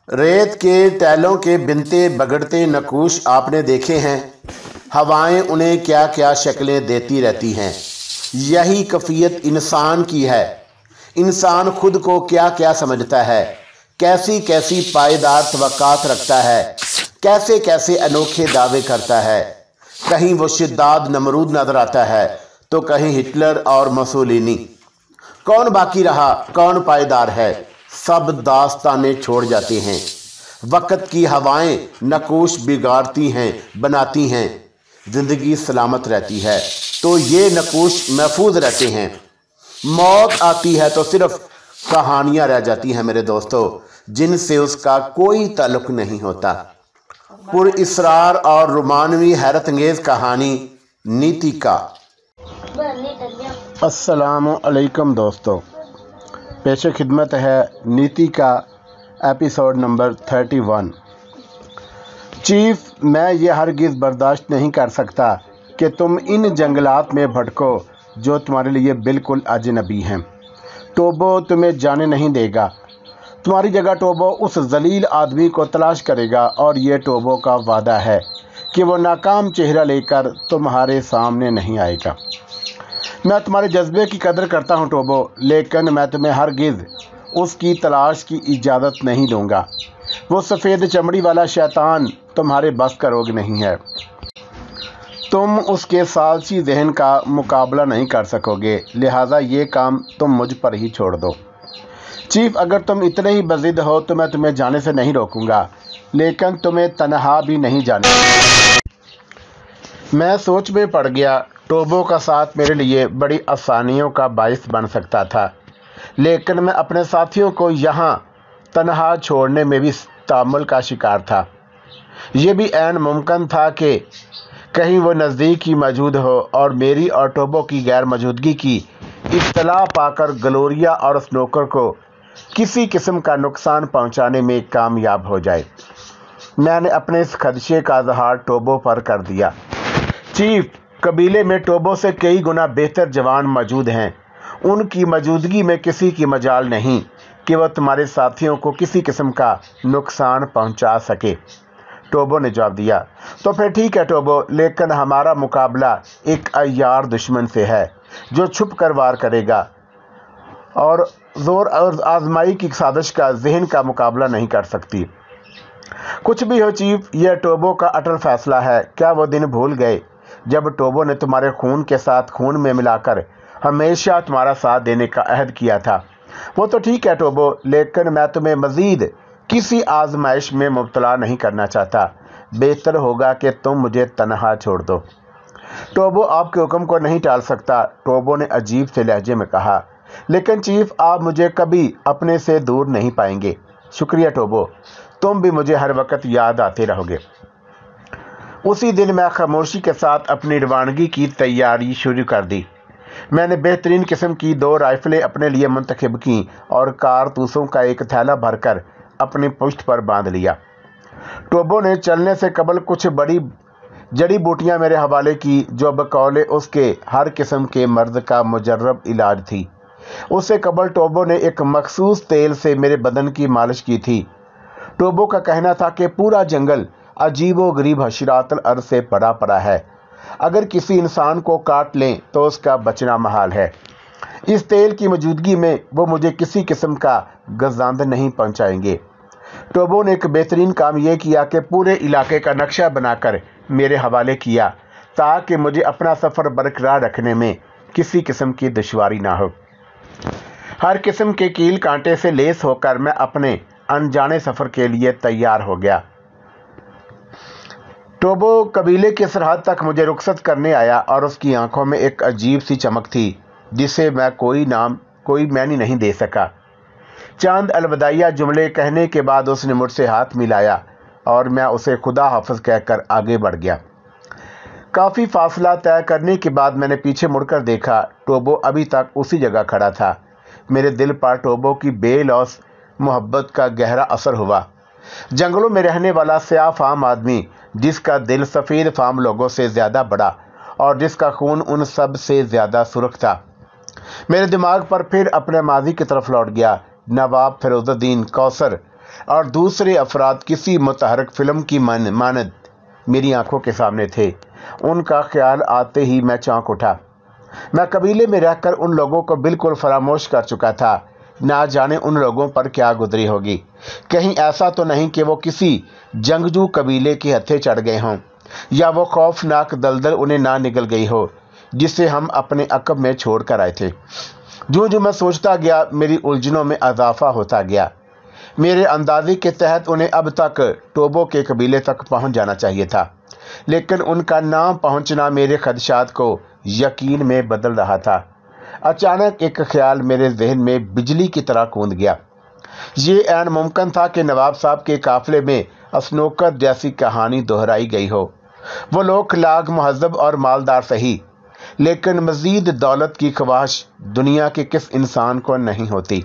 रेत के टैलों के बिनते बगड़ते नक्काश आपने देखे हैं। हवाएं उन्हें क्या क्या शक्लें देती रहती हैं। यही कैफियत इंसान की है। इंसान खुद को क्या क्या समझता है, कैसी कैसी पायदार तवक्कात रखता है, कैसे कैसे अनोखे दावे करता है। कहीं वो शिद्दाद नमरूद नजर आता है तो कहीं हिटलर और मुसोलिनी। कौन बाकी रहा, कौन पायदार है? सब दास्ताने छोड़ जाते हैं। वक्त की हवाएं नक्काश बिगाड़ती हैं, बनाती हैं। जिंदगी सलामत रहती है तो ये नक्काश महफूज रहते हैं। मौत आती है तो सिर्फ कहानियां रह जाती हैं मेरे दोस्तों, जिनसे उसका कोई ताल्लुक नहीं होता। पुरइसरार और रोमानवी हैरत अंगेज कहानी नीति का। अस्सलामु अलैकुम दोस्तों, पेश खिदमत है नीति का एपिसोड नंबर 31। चीफ, मैं ये हरगिज़ बर्दाश्त नहीं कर सकता कि तुम इन जंगलात में भटको जो तुम्हारे लिए बिल्कुल अजनबी हैं। टोबो तुम्हें जाने नहीं देगा। तुम्हारी जगह टोबो उस जलील आदमी को तलाश करेगा और ये टोबो का वादा है कि वो नाकाम चेहरा लेकर तुम्हारे सामने नहीं आएगा। मैं तुम्हारे जज्बे की कदर करता हूँ टोबो, लेकिन मैं तुम्हें हरगिज़ उसकी तलाश की इजाज़त नहीं दूंगा। वो सफ़ेद चमड़ी वाला शैतान तुम्हारे बस का रोग नहीं है। तुम उसके सालसी जहन का मुकाबला नहीं कर सकोगे, लिहाजा ये काम तुम मुझ पर ही छोड़ दो। चीफ, अगर तुम इतने ही बज़िद हो तो मैं तुम्हें जाने से नहीं रोकूंगा, लेकिन तुम्हें तन्हा भी नहीं जाने। मैं सोच में पड़ गया। टोबो का साथ मेरे लिए बड़ी आसानियों का बाइस बन सकता था, लेकिन मैं अपने साथियों को यहाँ तन्हा छोड़ने में भी तामुल का शिकार था। ये भी ऐन मुमकिन था कि कहीं वो नज़दीक ही मौजूद हो और मेरी और टोबो की गैर मौजूदगी की इत्तला पाकर ग्लोरिया और स्नोकर को किसी किस्म का नुकसान पहुंचाने में कामयाब हो जाए। मैंने अपने इस खदशे का इज़हार टोबो पर कर दिया। चीफ, कबीले में टोबो से कई गुना बेहतर जवान मौजूद हैं। उनकी मौजूदगी में किसी की मजाल नहीं कि वह तुम्हारे साथियों को किसी किस्म का नुकसान पहुंचा सके। टोबो ने जवाब दिया। तो फिर ठीक है टोबो, लेकिन हमारा मुकाबला एक अय्यार दुश्मन से है जो छुप कर वार करेगा और जोर और आजमाई की साजिश का जहन का मुकाबला नहीं कर सकती। कुछ भी हो चीफ, यह टोबो का अटल फैसला है। क्या वो दिन भूल गए जब टोबो ने तुम्हारे खून के साथ खून में मिलाकर हमेशा तुम्हारा साथ देने का अहद किया था? वो तो ठीक है टोबो, लेकिन मैं तुम्हें मज़ीद किसी आजमाइश में मुब्तला नहीं करना चाहता। बेहतर होगा कि तुम मुझे तन्हा छोड़ दो। टोबो आपके हुक्म को नहीं टाल सकता, टोबो ने अजीब से लहजे में कहा। लेकिन चीफ, आप मुझे कभी अपने से दूर नहीं पाएंगे। शुक्रिया टोबो, तुम भी मुझे हर वक्त याद आते रहोगे। उसी दिन मैं खामोशी के साथ अपनी रवानगी की तैयारी शुरू कर दी। मैंने बेहतरीन किस्म की 2 राइफलें अपने लिए मुंतखब की और कारतूसों का एक थैला भरकर अपनी पुश्त पर बांध लिया। टोबो ने चलने से कबल कुछ बड़ी जड़ी बूटियां मेरे हवाले की जो बकौले उसके हर किस्म के मर्द का मुजर्रब इलाज थी। उससे कबल टोबो ने एक मखसूस तेल से मेरे बदन की मालिश की थी। टोबो का कहना था कि पूरा जंगल अजीबो गरीब हशरातल अर्ज़ से पड़ा पड़ा है। अगर किसी इंसान को काट लें तो उसका बचना महाल है। इस तेल की मौजूदगी में वो मुझे किसी किस्म का गजांद नहीं पहुंचाएंगे। टोबो ने एक बेहतरीन काम यह किया कि पूरे इलाके का नक्शा बनाकर मेरे हवाले किया ताकि मुझे अपना सफ़र बरकरार रखने में किसी किस्म की दुश्वारी ना हो। हर किस्म के कील कांटे से लेस होकर मैं अपने अनजाने सफ़र के लिए तैयार हो गया। टोबो कबीले की सरहद तक मुझे रुखसत करने आया और उसकी आंखों में एक अजीब सी चमक थी जिसे मैं कोई मानी नहीं दे सका। चंद अलविदाइया जुमले कहने के बाद उसने मुझसे हाथ मिलाया और मैं उसे खुदा हाफिज कहकर आगे बढ़ गया। काफ़ी फासला तय करने के बाद मैंने पीछे मुड़कर देखा। टोबो अभी तक उसी जगह खड़ा था। मेरे दिल पर टोबो की बेलौस मोहब्बत का गहरा असर हुआ। जंगलों में रहने वाला स्याह फाम आदमी, जिसका दिल सफ़ेद फाम लोगों से ज़्यादा बड़ा और जिसका खून उन सब से ज़्यादा सुर्ख था, मेरे दिमाग पर फिर अपने माजी की तरफ लौट गया। नवाब फिरोजुद्दीन कौसर और दूसरे अफराद किसी मुतहरक फिल्म की मानद मेरी आंखों के सामने थे। उनका ख्याल आते ही मैं चौंक उठा। मैं कबीले में रहकर उन लोगों को बिल्कुल फरामोश कर चुका था। ना जाने उन लोगों पर क्या गुजरी होगी। कहीं ऐसा तो नहीं कि वो किसी जंगजू कबीले के हत्थे चढ़ गए हों, या वो खौफनाक दलदल उन्हें ना निगल गई हो जिसे हम अपने अकब में छोड़ कर आए थे। जो जो मैं सोचता गया, मेरी उलझनों में इजाफा होता गया। मेरे अंदाजे के तहत उन्हें अब तक टोबो के कबीले तक पहुंच जाना चाहिए था, लेकिन उनका ना पहुंचना मेरे खदशात को यकीन में बदल रहा था। अचानक एक ख्याल मेरे जहन में बिजली की तरह कूद गया। ये ऐन मुमकिन था कि नवाब साहब के काफिले में स्नोकर जैसी कहानी दोहराई गई हो। वो लोग लाख महजब और मालदार सही, लेकिन मजीद दौलत की ख्वाहिश दुनिया के किस इंसान को नहीं होती।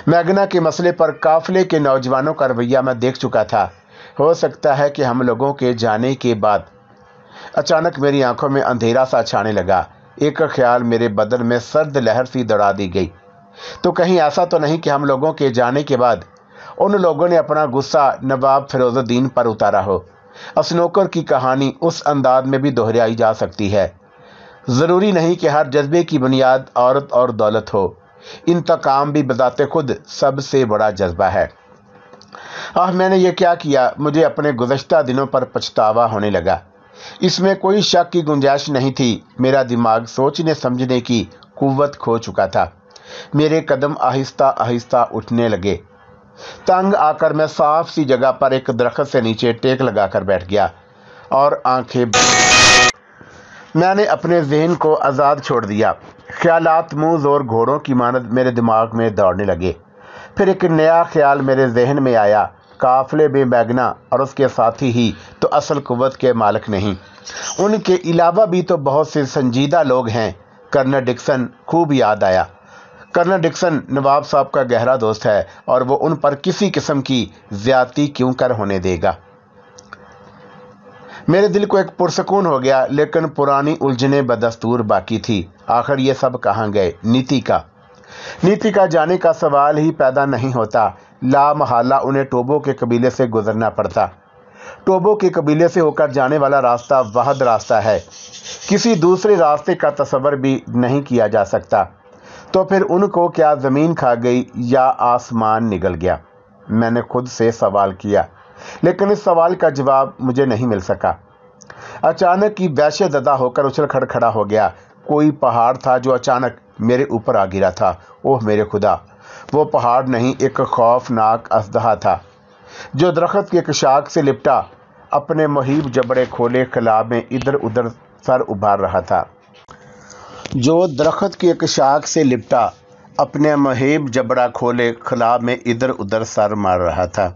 मैगना के मसले पर काफिले के नौजवानों का रवैया मैं देख चुका था। हो सकता है कि हम लोगों के जाने के बाद अचानक मेरी आंखों में अंधेरा सा छाने लगा। एक ख्याल मेरे बदन में सर्द लहर सी दौड़ा दी गई। तो कहीं ऐसा तो नहीं कि हम लोगों के जाने के बाद उन लोगों ने अपना गुस्सा नवाब फिरोजुद्दीन पर उतारा हो। स्नोकर की कहानी उस अंदाज में भी दोहराई जा सकती है। ज़रूरी नहीं कि हर जज्बे की बुनियाद औरत और दौलत हो। इंतकाम भी बजाते खुद सबसे बड़ा जज्बा है। मैंने ये क्या किया? मुझे अपने गुज़श्ता दिनों पर पछतावा होने लगा। इसमें कोई शक की गुंजाइश नहीं थी। मेरा दिमाग सोचने समझने की कुव्वत खो चुका था। मेरे कदम आहिस्ता आहिस्ता उठने लगे। तंग आकर मैं साफ सी जगह पर एक दरख्त से नीचे टेक लगाकर बैठ गया और आंखें मैंने अपने जहन को आज़ाद छोड़ दिया। ख्यालात मुँह और घोड़ों की मानद मेरे दिमाग में दौड़ने लगे। फिर एक नया ख्याल मेरे जहन में आया। काफिले में मैगना और उसके साथी ही तो असल कुव्वत के मालिक नहीं, उनके अलावा भी तो बहुत से संजीदा लोग हैं। कर्नल डिक्सन खूब याद आया। कर्नल डिक्सन नवाब साहब का गहरा दोस्त है और वो उन पर किसी किस्म की ज्यादती क्यों कर होने देगा। मेरे दिल को एक पुरसकून हो गया, लेकिन पुरानी उलझनें बदस्तूर बाकी थी। आखिर ये सब कहाँ गए? नीति का जाने का सवाल ही पैदा नहीं होता। ला महला उन्हें टोबो के कबीले से गुजरना पड़ता। टोबो के कबीले से होकर जाने वाला रास्ता वाहिद रास्ता है। किसी दूसरे रास्ते का तस्वर भी नहीं किया जा सकता। तो फिर उनको क्या ज़मीन खा गई या आसमान निगल गया? मैंने खुद से सवाल किया, लेकिन इस सवाल का जवाब मुझे नहीं मिल सका। अचानक ही वहशत ज़दा होकर उछल खड़ा हो गया। कोई पहाड़ था जो अचानक मेरे ऊपर आ गिरा था। ओह मेरे खुदा! वो पहाड़ नहीं, एक खौफनाक अजदहा था जो दरख्त की एक शाख से लिपटा अपने मुहीब जबड़े खोले खला में इधर उधर सर उभार रहा था। जो दरख्त की एक शाख से लिपटा अपने मुहीब जबड़ा खोले खला में इधर उधर सर मार रहा था।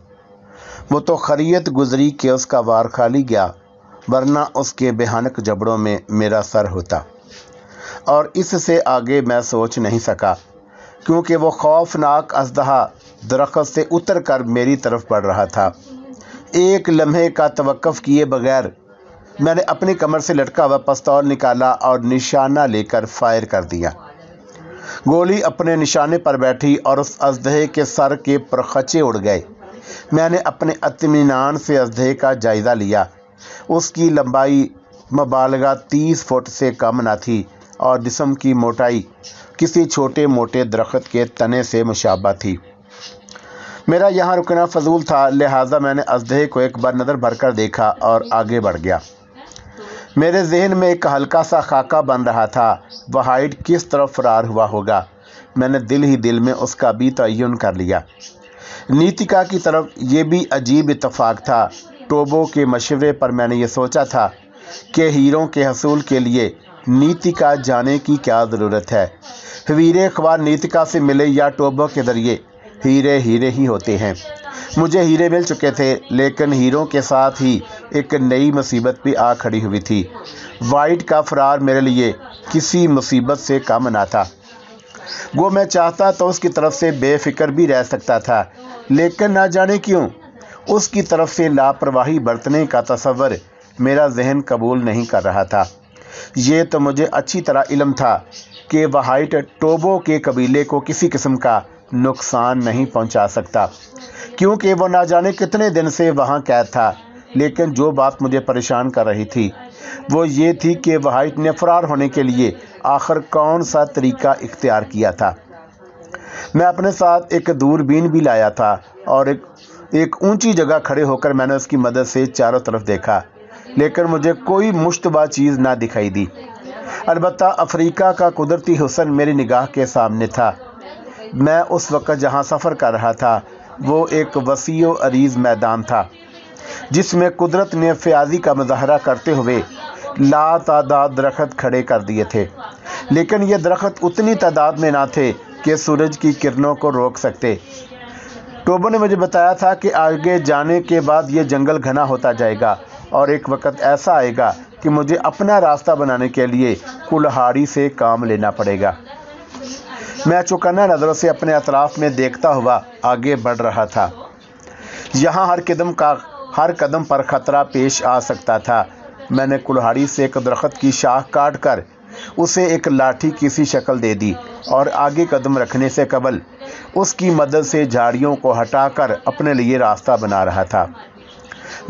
वो तो खैरियत गुजरी कि उसका वार खाली गया, वरना उसके भयानक जबड़ों में मेरा सर होता। और इससे आगे मैं सोच नहीं सका, क्योंकि वो खौफनाक अजदहा दरख्त से उतर कर मेरी तरफ बढ़ रहा था। एक लम्हे का तवक्कुफ किए बगैर मैंने अपनी कमर से लटका हुआ पिस्तौल निकाला और निशाना लेकर फायर कर दिया। गोली अपने निशाने पर बैठी और उस अजदहे के सर के परखचे उड़ गए। मैंने अपने इत्मीनान से अजदहे का जायज़ा लिया। उसकी लंबाई मुबालगा 30 फुट से कम न थी और जिस्म की मोटाई किसी छोटे मोटे दरख्त के तने से मुशाबा थी। मेरा यहाँ रुकना फजूल था, लिहाजा मैंने अजदहे को एक बार नज़र भरकर देखा और आगे बढ़ गया। मेरे जहन में एक हल्का सा खाका बन रहा था। वाहिद किस तरफ फरार हुआ होगा? मैंने दिल ही दिल में उसका भी तयन कर लिया। नीतिका की तरफ। ये भी अजीब इत्तफाक था। टोबो के मशवरे पर मैंने ये सोचा था कि हीरों के हसूल के लिए नीतिका जाने की क्या ज़रूरत है। हीरे ख्वार नीतिका से मिले या टोबो के ज़रिए, हीरे हीरे ही होते हैं। मुझे हीरे मिल चुके थे, लेकिन हीरों के साथ ही एक नई मुसीबत भी आ खड़ी हुई थी। वाइट का फरार मेरे लिए किसी मुसीबत से कम ना था। वो मैं चाहता तो उसकी तरफ से बेफिक्र भी रह सकता था, लेकिन ना जाने क्यों उसकी तरफ से लापरवाही बरतने का तस्वर मेरा जहन कबूल नहीं कर रहा था। ये तो मुझे अच्छी तरह इल्म था कि वाहिद टोबो के कबीले को किसी किस्म का नुकसान नहीं पहुंचा सकता, क्योंकि वो ना जाने कितने दिन से वहाँ कैद था। लेकिन जो बात मुझे परेशान कर रही थी वो ये थी कि वाहिद ने फरार होने के लिए आखिर कौन सा तरीका इख्तियार किया था। मैं अपने साथ एक दूरबीन भी लाया था और एक ऊंची जगह खड़े होकर मैंने उसकी मदद से चारों तरफ देखा, लेकिन मुझे कोई मुश्तबा चीज़ ना दिखाई दी। अलबत्ता अफ्रीका का कुदरती हुस्न मेरी निगाह के सामने था। मैं उस वक़्त जहाँ सफ़र कर रहा था वो एक वसी व अरीज़ मैदान था जिसमें कुदरत ने फ़याज़ी का मुज़ाहरा करते हुए लातादाद दरख्त खड़े कर दिए थे, लेकिन ये दरख्त उतनी तादाद में ना थे कि सूरज की किरणों को रोक सकते। टोबो ने मुझे बताया था कि आगे जाने के बाद ये जंगल घना होता जाएगा और एक वक्त ऐसा आएगा कि मुझे अपना रास्ता बनाने के लिए कुल्हाड़ी से काम लेना पड़ेगा। मैं चौकन्ना नज़रों से अपने अतराफ में देखता हुआ आगे बढ़ रहा था। यहाँ हर कदम पर ख़तरा पेश आ सकता था। मैंने कुल्हाड़ी से एक दरख्त की शाख काट कर उसे एक लाठी की सी शक्ल दे दी और आगे कदम रखने से कबल उसकी मदद से झाड़ियों को हटाकर अपने लिए रास्ता बना रहा था।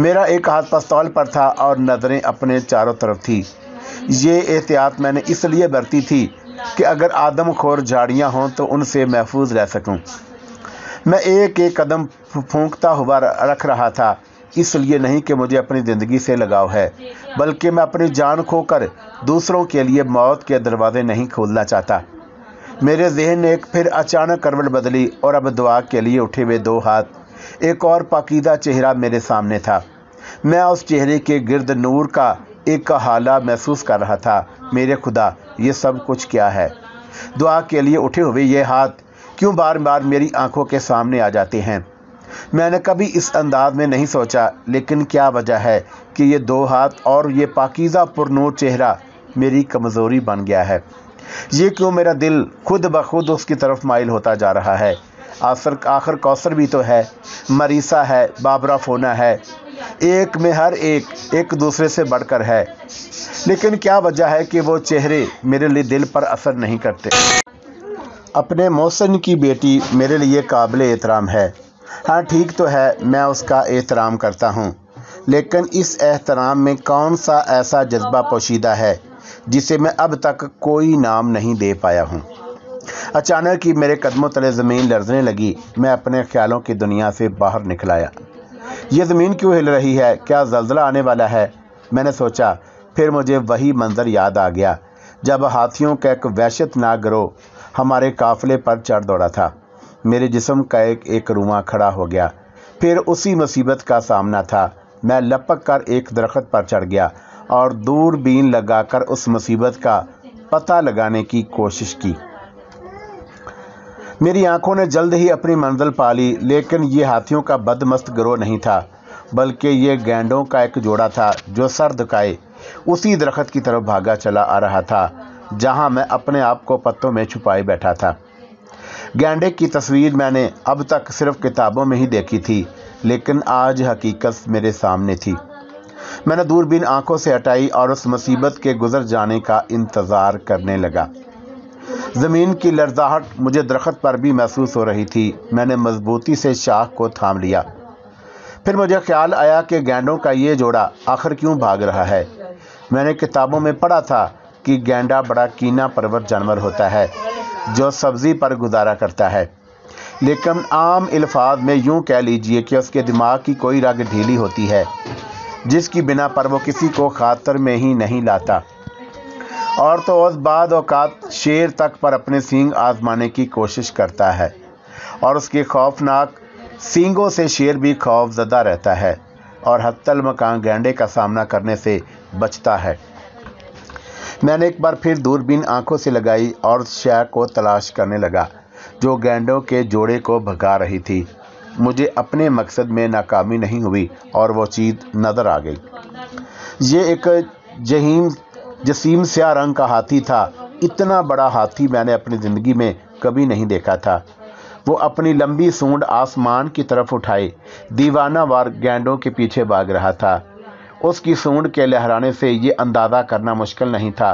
मेरा एक हाथ पिस्तौल पर था और नज़रें अपने चारों तरफ थी। ये एहतियात मैंने इसलिए बरती थी कि अगर आदमखोर झाड़ियाँ हों तो उनसे महफूज रह सकूं। मैं एक एक कदम फूंकता हुआ रख रहा था, इसलिए नहीं कि मुझे अपनी ज़िंदगी से लगाव है, बल्कि मैं अपनी जान खोकर दूसरों के लिए मौत के दरवाजे नहीं खोलना चाहता। मेरे जहन ने एक फिर अचानक करवट बदली और अब दुआ के लिए उठे हुए दो हाथ, एक और पाकीदा चेहरा मेरे सामने था। मैं उस चेहरे के गिर्द नूर का एक हाला महसूस कर रहा था। मेरे खुदा, ये सब कुछ क्या है? दुआ के लिए उठे हुए ये हाथ क्यों बार बार मेरी आंखों के सामने आ जाते हैं? मैंने कभी इस अंदाज में नहीं सोचा, लेकिन क्या वजह है कि ये दो हाथ और ये पाकीज़ा पुरनूर चेहरा मेरी कमज़ोरी बन गया है? ये क्यों मेरा दिल खुद ब खुद उसकी तरफ माइल होता जा रहा है? आखिर कौसर भी तो है, मरीसा है, बाबरा फोना है, एक में हर एक दूसरे से बढ़कर है। लेकिन क्या वजह है कि वो चेहरे मेरे लिए दिल पर असर नहीं करते? अपने मोहसिन की बेटी मेरे लिए काबिल एहतराम है। हाँ, ठीक तो है, मैं उसका एहतराम करता हूँ, लेकिन इस एहतराम में कौन सा ऐसा जज्बा पोशीदा है जिसे मैं अब तक कोई नाम नहीं दे पाया हूँ। अचानक ही मेरे कदमों तले ज़मीन लरज़ने लगी। मैं अपने ख्यालों की दुनिया से बाहर निकल आया। ये ज़मीन क्यों हिल रही है? क्या ज़लज़ला आने वाला है? मैंने सोचा। फिर मुझे वही मंज़र याद आ गया जब हाथियों का एक वहशतनाक गिरोह हमारे काफ़िले पर चढ़ दौड़ा था। मेरे जिस्म का एक रुआं खड़ा हो गया। फिर उसी मुसीबत का सामना था। मैं लपक कर एक दरख्त पर चढ़ गया और दूरबीन लगाकर उस मुसीबत का पता लगाने की कोशिश की। मेरी आंखों ने जल्द ही अपनी मंजिल पा ली, लेकिन ये हाथियों का बदमस्त गिरोह नहीं था, बल्कि ये गैंडों का एक जोड़ा था जो सर झुकाए उसी दरख्त की तरफ भागा चला आ रहा था जहां मैं अपने आप को पत्तों में छुपाए बैठा था। गैंडे की तस्वीर मैंने अब तक सिर्फ किताबों में ही देखी थी, लेकिन आज हकीकत मेरे सामने थी। मैंने दूरबीन आंखों से हटाई और उस मुसीबत के गुजर जाने का इंतज़ार करने लगा। ज़मीन की लर्ज़ाहट मुझे दरख्त पर भी महसूस हो रही थी। मैंने मजबूती से शाख को थाम लिया। फिर मुझे ख्याल आया कि गैंडों का ये जोड़ा आखिर क्यों भाग रहा है। मैंने किताबों में पढ़ा था कि गैंडा बड़ा कीना परवर जानवर होता है जो सब्ज़ी पर गुजारा करता है, लेकिन आम अल्फाज में यूँ कह लीजिए कि उसके दिमाग की कोई रग ढीली होती है जिसकी बिना पर वो किसी को खातर में ही नहीं लाता, और तो उस बाद औकात शेर तक पर अपने सींग आजमाने की कोशिश करता है और उसके खौफनाक सींगों से शेर भी खौफजदा रहता है और हत्तल मकान गैंडे का सामना करने से बचता है। मैंने एक बार फिर दूरबीन आंखों से लगाई और शय को तलाश करने लगा जो गैंडों के जोड़े को भगा रही थी। मुझे अपने मकसद में नाकामी नहीं हुई और वो चीज़ नज़र आ गई। ये एक जसीम स्याह रंग का हाथी था। इतना बड़ा हाथी मैंने अपनी ज़िंदगी में कभी नहीं देखा था। वो अपनी लंबी सूंड आसमान की तरफ उठाए दीवाना वार गैंडों के पीछे भाग रहा था। उसकी सूंड के लहराने से ये अंदाज़ा करना मुश्किल नहीं था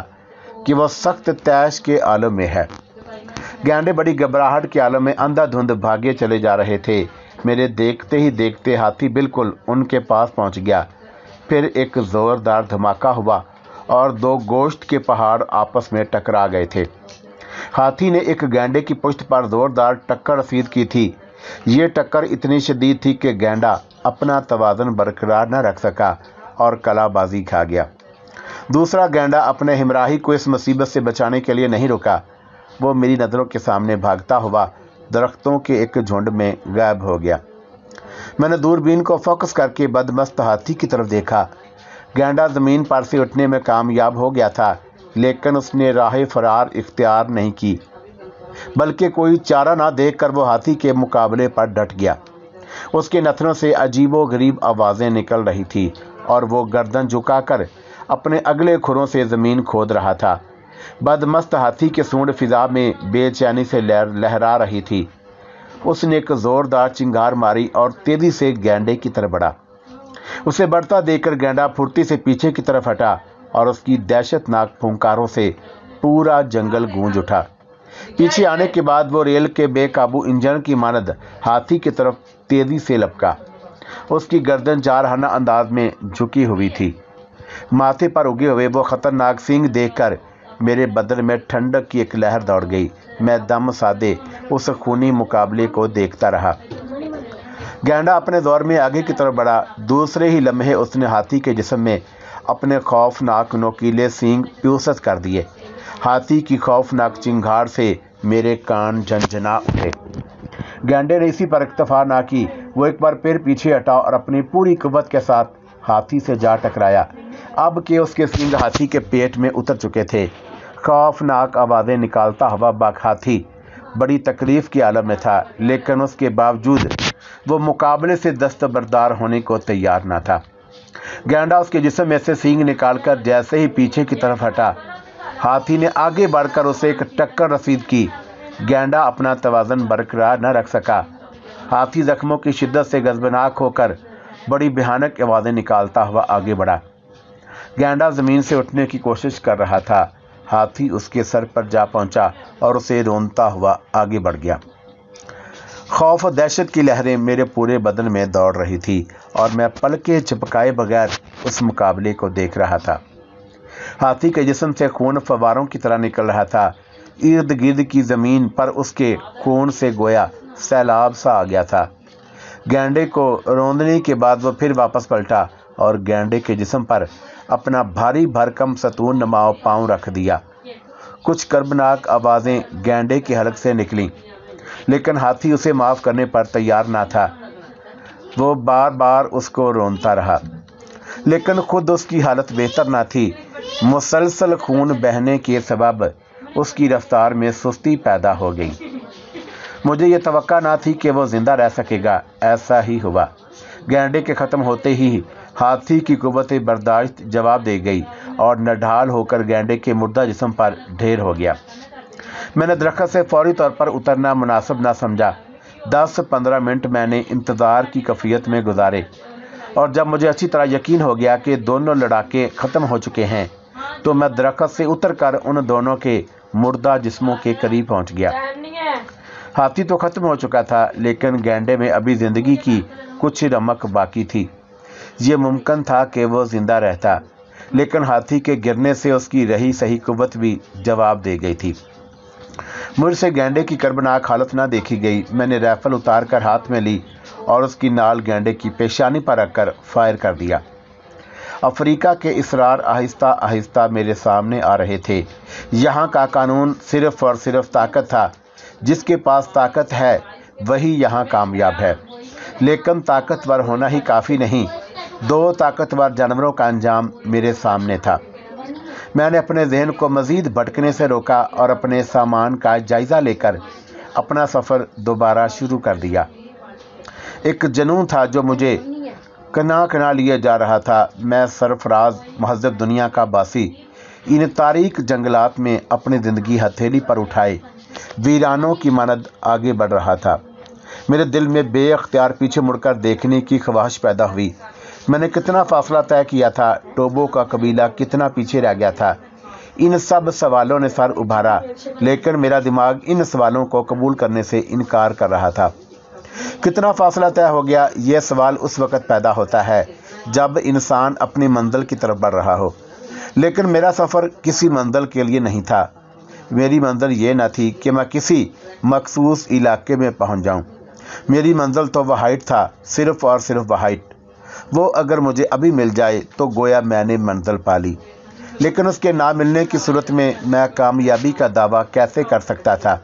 कि वह सख्त तैश के आलम में है। गैंडे बड़ी घबराहट के आलम में अंधाधुंध भागे चले जा रहे थे। मेरे देखते ही देखते हाथी बिल्कुल उनके पास पहुंच गया। फिर एक ज़ोरदार धमाका हुआ और दो गोश्त के पहाड़ आपस में टकरा गए थे। हाथी ने एक गैंडे की पुश्त पर ज़ोरदार टक्कर रसीद की थी। ये टक्कर इतनी शदीद थी कि गैंडा अपना तवाज़ुन बरकरार न रख सका और कलाबाजी खा गया। दूसरा गैंडा अपने हमराही को इस मुसीबत से बचाने के लिए नहीं रुका। वो मेरी नज़रों के सामने भागता हुआ दरख्तों के एक झुंड में गायब हो गया। मैंने दूरबीन को फोकस करके बदमस्त हाथी की तरफ देखा। गैंडा ज़मीन पर से उठने में कामयाब हो गया था, लेकिन उसने राह फरार इख्तियार नहीं की, बल्कि कोई चारा ना देखकर वो हाथी के मुकाबले पर डट गया। उसके नथनों से अजीबो गरीब आवाज़ें निकल रही थी और वो गर्दन झुकाकर अपने अगले खुरों से ज़मीन खोद रहा था। बदमस्त हाथी के सूंड फिजा में बेचैनी से लहरा रही थी। उसने एक ज़ोरदार चिंगार मारी और तेज़ी से गैंडे की तरफ बढ़ा। उसे बढ़ता देखकर गैंडा फुर्ती से पीछे की तरफ हटा और उसकी दहशतनाक फुंकारों से पूरा जंगल गूंज उठा। पीछे आने के बाद वो रेल के बेकाबू इंजन की मानद हाथी की तरफ तेज़ी से लपका। उसकी गर्दन जारहाना अंदाज में झुकी हुई थी। माथे पर उगे हुए वो खतरनाक सींग देखकर मेरे बदन में ठंडक की एक लहर दौड़ गई। मैं दम साधे उस खूनी मुकाबले को देखता रहा। गैंडा अपने दौर में आगे की तरफ बढ़ा। दूसरे ही लम्हे उसने हाथी के जिस्म में अपने खौफनाक नोकीले सींग प्यूसत कर दिए। हाथी की खौफनाक चिंगार से मेरे कान झंझना उठे। गैंडे ने इसी पर इक्तफा ना की। वो एक बार फिर पीछे हटा और अपनी पूरी कुव्वत के साथ हाथी से जा टकराया। अब के उसके सींग हाथी के पेट में उतर चुके थे। खौफनाक आवाज़ें निकालता हुआ हाथी बड़ी तकलीफ़ की आलम में था, लेकिन उसके बावजूद वो मुकाबले से दस्तबरदार होने को तैयार न था। गैंडा उसके जिस्म में से सींग निकालकर जैसे ही पीछे की तरफ हटा, हाथी ने आगे बढ़कर उसे एक टक्कर रसीद की। गैंडा अपना तवाज़ुन बरकरार न रख सका। हाथी जख्मों की शिद्दत से गज़बनाक होकर बड़ी भयानक आवाज़ें निकालता हुआ आगे बढ़ा। गैंडा ज़मीन से उठने की कोशिश कर रहा था। हाथी उसके सर पर जा पहुंचा और उसे रोनता हुआ आगे बढ़ गया। खौफ और दहशत की लहरें मेरे पूरे बदन में दौड़ रही थी और मैं पलकें झपकाए बगैर उस मुकाबले को देख रहा था। हाथी के जिस्म से खून फव्वारों की तरह निकल रहा था। इर्द गिर्द की ज़मीन पर उसके खून से गोया सैलाब सा आ गया था। गैंडे को रौंदने के बाद वो फिर वापस पलटा और गैंडे के जिस्म पर अपना भारी भरकम सतून नमाव पाँव रख दिया। कुछ कर्बनाक आवाज़ें गैंडे के हलक से निकलीं, लेकिन हाथी उसे माफ़ करने पर तैयार ना था। वो बार बार उसको रोनता रहा, लेकिन खुद उसकी हालत बेहतर ना थी। मुसलसल खून बहने के सबब उसकी रफ्तार में सुस्ती पैदा हो गई। मुझे ये तवक्का ना थी कि वो ज़िंदा रह सकेगा। ऐसा ही हुआ। गैंडे के ख़त्म होते ही हाथी की कुव्वत बर्दाश्त जवाब दे गई और नढाल होकर गैंडे के मुर्दा जिस्म पर ढेर हो गया। मैंने दरख्त से फौरी तौर पर उतरना मुनासिब ना समझा। 10-15 मिनट मैंने इंतज़ार की कैफियत में गुजारे और जब मुझे अच्छी तरह यकीन हो गया कि दोनों लड़ाके ख़त्म हो चुके हैं, तो मैं दरख्त से उतरकर उन दोनों के मुर्दा जिस्मों के करीब पहुंच गया। हाथी तो ख़त्म हो चुका था, लेकिन गैंडे में अभी ज़िंदगी की कुछ रमक बाकी थी। ये मुमकिन था कि वो ज़िंदा रहता, लेकिन हाथी के गिरने से उसकी रही सही कुव्वत भी जवाब दे गई थी। मुझसे गैंडे की कर्बनाक हालत ना देखी गई। मैंने राइफल उतार कर हाथ में ली और उसकी नाल गैंडे की पेशानी पर रखकर फायर कर दिया। अफ्रीका के इसरार आहिस्ता आहिस्ता मेरे सामने आ रहे थे। यहाँ का कानून सिर्फ़ और सिर्फ ताकत था। जिसके पास ताकत है वही यहाँ कामयाब है, लेकिन ताकतवर होना ही काफ़ी नहीं। 2 ताकतवर जानवरों का अंजाम मेरे सामने था। मैंने अपने जहन को मज़ीद भटकने से रोका और अपने सामान का जायज़ा लेकर अपना सफ़र दोबारा शुरू कर दिया। एक जुनून था जो मुझे कना कना लिए जा रहा था। मैं सरफराज महज़ब दुनिया का बासी इन तारीक जंगलात में अपनी ज़िंदगी हथेली पर उठाए वीरानों की मानद आगे बढ़ रहा था। मेरे दिल में बेअख्तियार पीछे मुड़कर देखने की ख्वाहिश पैदा हुई। मैंने कितना फासला तय किया था, टोबो का कबीला कितना पीछे रह गया था। इन सब सवालों ने सर उभारा, लेकिन मेरा दिमाग इन सवालों को कबूल करने से इनकार कर रहा था। کتنا فاصلہ طے ہو گیا، یہ سوال اس وقت پیدا ہوتا ہے جب انسان اپنی منزل کی طرف بڑھ رہا ہو، لیکن میرا سفر کسی منزل کے لیے نہیں تھا۔ میری منزل یہ نہ تھی کہ میں کسی مخصوص علاقے میں پہنچ جاؤں۔ میری منزل تو وہائٹ تھا، صرف اور صرف وہائٹ۔ وہ اگر مجھے ابھی مل جائے تو گویا میں نے منزل پا لی، لیکن اس کے نہ ملنے کی صورت میں میں کامیابی کا دعویٰ کیسے کر سکتا تھا؟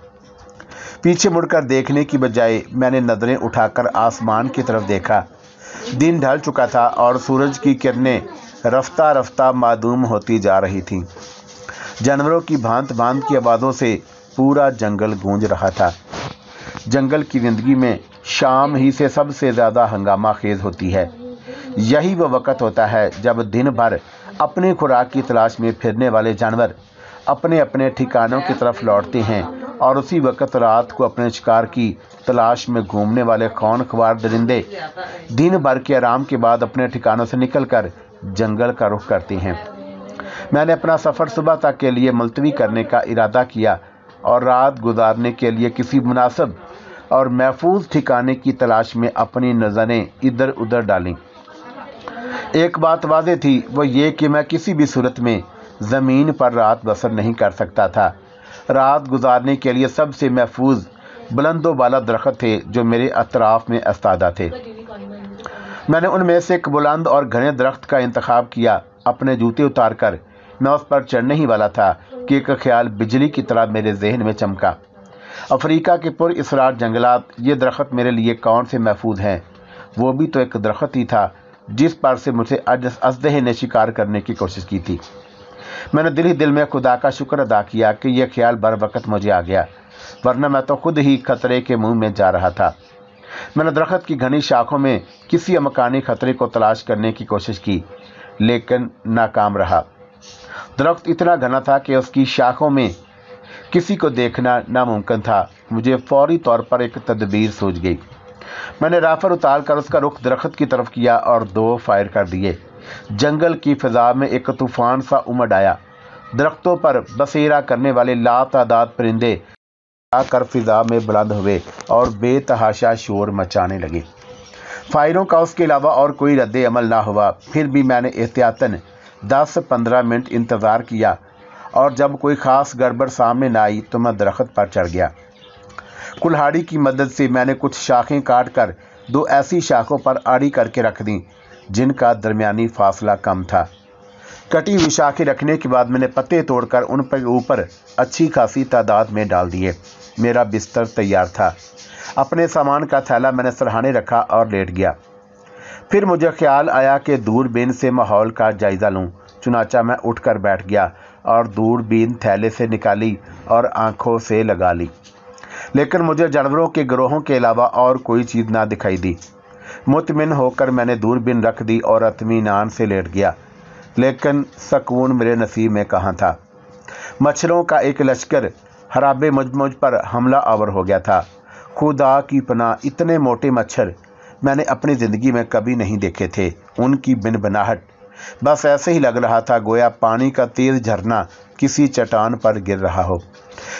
پیچھے مڑ کر دیکھنے کی بجائے میں نے نظریں اٹھا کر آسمان کی طرف دیکھا۔ دن ڈھل چکا تھا اور سورج کی کرنیں رفتہ رفتہ معدوم ہوتی جا رہی تھیں۔ جانوروں کی بھانت بھانت کی آوازوں سے پورا جنگل گونج رہا تھا۔ جنگل کی زندگی میں شام ہی سے سب سے زیادہ ہنگامہ خیز ہوتی ہے۔ یہی وہ وقت ہوتا ہے جب دن بھر اپنی خوراک کی تلاش میں پھرنے والے جانور اپنے اپنے ٹھکانوں کی طرف لوٹتے ہیں، اور اسی وقت رات کو اپنے شکار کی تلاش میں گھومنے والے خونخوار درندے دن بھر کے آرام کے بعد اپنے ٹھکانوں سے نکل کر جنگل کا رخ کرتے ہیں۔ میں نے اپنا سفر صبح تک کے لیے ملتوی کرنے کا ارادہ کیا اور رات گزارنے کے لیے کسی مناسب اور محفوظ ٹھکانے کی تلاش میں اپنی نظریں ادھر ادھر ڈالیں۔ ایک بات واضح تھی، وہ یہ کہ میں کسی بھی صورت میں زمین پر رات بسر نہیں کر سکتا تھا۔ رات گزارنے کے لیے سب سے محفوظ بلند و بالا درخت تھے جو میرے اطراف میں استادہ تھے۔ میں نے ان میں سے ایک بلند اور گھنے درخت کا انتخاب کیا۔ اپنے جوتے اتار کر میں اس پر چڑھنے ہی والا تھا کہ ایک خیال بجلی کی طرح میرے ذہن میں چمکا۔ افریقہ کے پر اسرار جنگلات، یہ درخت میرے لیے کون سے محفوظ ہیں؟ وہ بھی تو ایک درخت ہی تھا جس پر سے مجھے اژدہے نے شکار کرنے کی کوشش کی تھی۔ میں نے دل ہی دل میں خدا کا شکر ادا کیا کہ یہ خیال بر وقت مجھے آ گیا، ورنہ میں تو خود ہی خطرے کے منہ میں جا رہا تھا۔ میں نے درخت کی گھنی شاخوں میں کسی امکانی خطرے کو تلاش کرنے کی کوشش کی، لیکن ناکام رہا۔ درخت اتنا گھنا تھا کہ اس کی شاخوں میں کسی کو دیکھنا ناممکن تھا۔ مجھے فوری طور پر ایک تدبیر سوچ گئی۔ میں نے رائفل اتار کر اس کا رخ درخت کی طرف کیا اور 2 فائر کر دیے۔ جنگل کی فضا میں ایک طوفان سا امڈ آیا۔ درختوں پر بسیرا کرنے والے لاتعداد پرندے آ کر فضا میں بلند ہوئے اور بے تحاشا شور مچانے لگے۔ فائروں کا اس کے علاوہ اور کوئی رد عمل نہ ہوا۔ پھر بھی میں نے احتیاطاً 10-15 منٹ انتظار کیا، اور جب کوئی خاص گڑبڑ سامنے نہ آئی تو میں درخت پر چڑھ گیا۔ کلہاڑی کی مدد سے میں نے کچھ شاخیں کاٹ کر 2 ایسی شاخوں پر آڑی کر کے رکھ دیں جن کا درمیانی فاصلہ کم تھا۔ کٹی ہوئی شاخیں رکھنے کے بعد میں نے پتے توڑ کر ان پر اوپر اچھی خاصی تعداد میں ڈال دیے۔ میرا بستر تیار تھا۔ اپنے سامان کا تھیلا میں نے سرہانے رکھا اور لیٹ گیا۔ پھر مجھے خیال آیا کہ دوربین سے ماحول کا جائزہ لوں۔ چنانچہ میں اٹھ کر بیٹھ گیا اور دوربین تھیلے سے نکالی اور آنکھوں سے لگا لی، لیکن مجھے جانوروں کے گروہوں کے علاوہ اور کوئی چیز نہ دکھائی دی۔ مطمئن ہو کر میں نے دوربین رکھ دی اور اطمینان سے لیٹ گیا، لیکن سکون میرے نصیب میں کہاں تھا۔ مچھروں کا ایک لشکر حرابے مجھ پر حملہ آور ہو گیا تھا۔ خدا کی پناہ، اتنے موٹے مچھر میں نے اپنی زندگی میں کبھی نہیں دیکھے تھے۔ ان کی بنبناہٹ بس ایسے ہی لگ رہا تھا گویا پانی کا تیز جھرنا کسی چٹان پر گر رہا ہو۔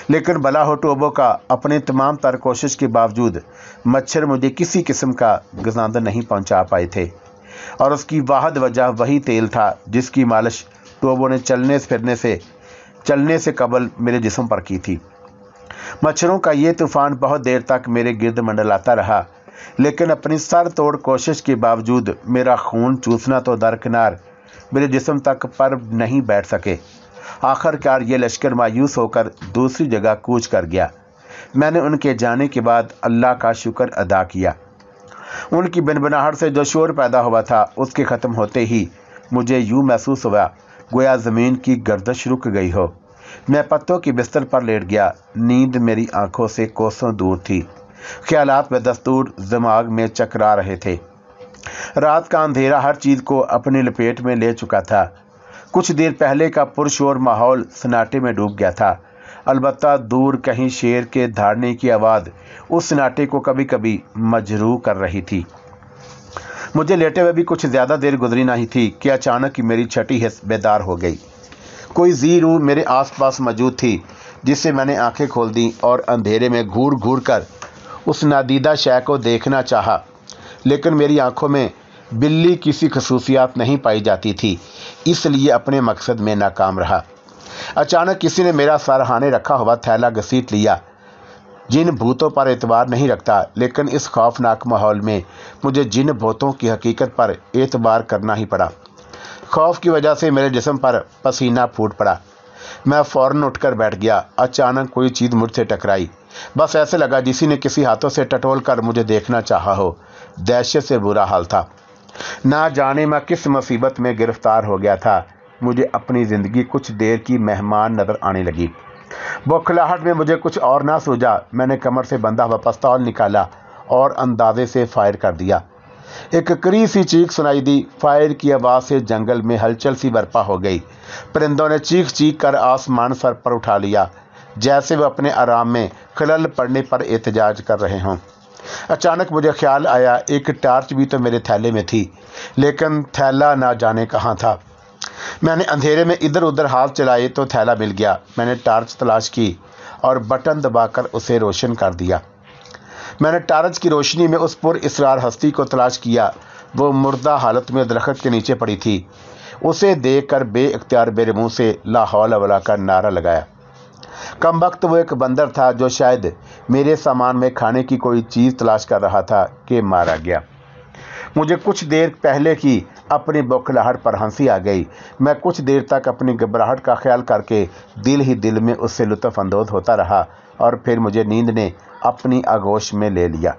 لیکن بلا ہو ٹوبو کا، اپنی تمام تر کوشش کے باوجود مچھر مجھے کسی قسم کا گزاندہ نہیں پہنچا پائے تھے، اور اس کی واحد وجہ وہی تیل تھا جس کی مالش ٹوبو نے چلنے سے قبل میرے جسم پر کی تھی۔ مچھروں کا یہ طوفان بہت دیر تک میرے گرد منڈلاتا رہا، لیکن اپنی سر توڑ کوشش کے باوجود میرا خون چوسنا تو درکنار میرے جسم تک پر نہیں بیٹھ سکے۔ آخر کار یہ لشکر مایوس ہو کر دوسری جگہ کوچ کر گیا۔ میں نے ان کے جانے کے بعد اللہ کا شکر ادا کیا۔ ان کی بنبناہٹ سے جو شور پیدا ہوا تھا، اس کے ختم ہوتے ہی مجھے یوں محسوس ہوا گویا زمین کی گردش رک گئی ہو۔ میں پتوں کی بستر پر لیٹ گیا۔ نیند میری آنکھوں سے کوسوں دور تھی۔ خیالات بدستور دماغ میں چکرا رہے تھے۔ رات کا اندھیرا ہر چیز کو اپنی لپیٹ میں لے چکا تھا۔ کچھ دیر پہلے کا پرشور ماحول سناٹے میں ڈوب گیا تھا۔ البتہ دور کہیں شیر کے دھاڑنے کی آواز اس سناٹے کو کبھی کبھی مجروح کر رہی تھی۔ مجھے لیٹے ہوئے بھی کچھ زیادہ دیر گزری نہیں تھی کہ اچانک میری چھٹی حس بیدار ہو گئی۔ کوئی ذی روح میرے آس پاس موجود تھی، جس سے میں نے آنکھیں کھول دیں اور اندھیرے میں گھور گھور کر उस नादीदा शय को देखना चाहा, लेकिन मेरी आंखों में बिल्ली किसी खसूसियात नहीं पाई जाती थी, इसलिए अपने मकसद में नाकाम रहा। अचानक किसी ने मेरा सरहाने रखा हुआ थैला घसीट लिया। जिन भूतों पर एतबार नहीं रखता, लेकिन इस खौफनाक माहौल में मुझे जिन भूतों की हकीकत पर एतबार करना ही पड़ा। खौफ की वजह से मेरे जिस्म पर पसीना फूट पड़ा। मैं फ़ौरन उठकर बैठ गया। अचानक कोई चीज़ मुझसे टकराई। बस ऐसे लगा किसी ने किसी हाथों से टटोल कर मुझे देखना चाहा हो। दहशत से बुरा हाल था। ना जाने मैं किस मुसीबत में गिरफ्तार हो गया था। मुझे अपनी ज़िंदगी कुछ देर की मेहमान नज़र आने लगी। बौखलाहट में मुझे कुछ और ना सूझा। मैंने कमर से बंधा हुआ पिस्तौल निकाला और अंदाजे से फायर कर दिया। एक करीब सी चीख सुनाई दी। फायर की आवाज़ से जंगल में हलचल सी बर्पा हो गई। परिंदों ने चीख चीख कर आसमान सर पर उठा लिया, जैसे वह अपने आराम में खलल पड़ने पर एहतजाज कर रहे हों। अचानक मुझे ख्याल आया, एक टार्च भी तो मेरे थैले में थी, लेकिन थैला ना जाने कहाँ था। मैंने अंधेरे में इधर उधर हाथ चलाए तो थैला मिल गया। मैंने टार्च तलाश की और बटन दबाकर उसे रोशन कर दिया। मैंने टार्च की रोशनी में उस पुरइसरार हस्ती को तलाश किया। वो मुर्दा हालत में दरख्त के नीचे पड़ी थी। उसे देखकर बेइख्तियार मेरे मुंह से ला हौला वला का नारा लगाया। कमबख्त वो एक बंदर था जो शायद मेरे सामान में खाने की कोई चीज़ तलाश कर रहा था कि मारा गया। मुझे कुछ देर पहले की अपनी बौखलाहट पर हंसी आ गई। मैं कुछ देर तक अपनी घबराहट का ख्याल करके दिल ही दिल में उससे लुत्फ़ अंदोज़ होता रहा और फिर मुझे नींद ने अपनी आगोश में ले लिया।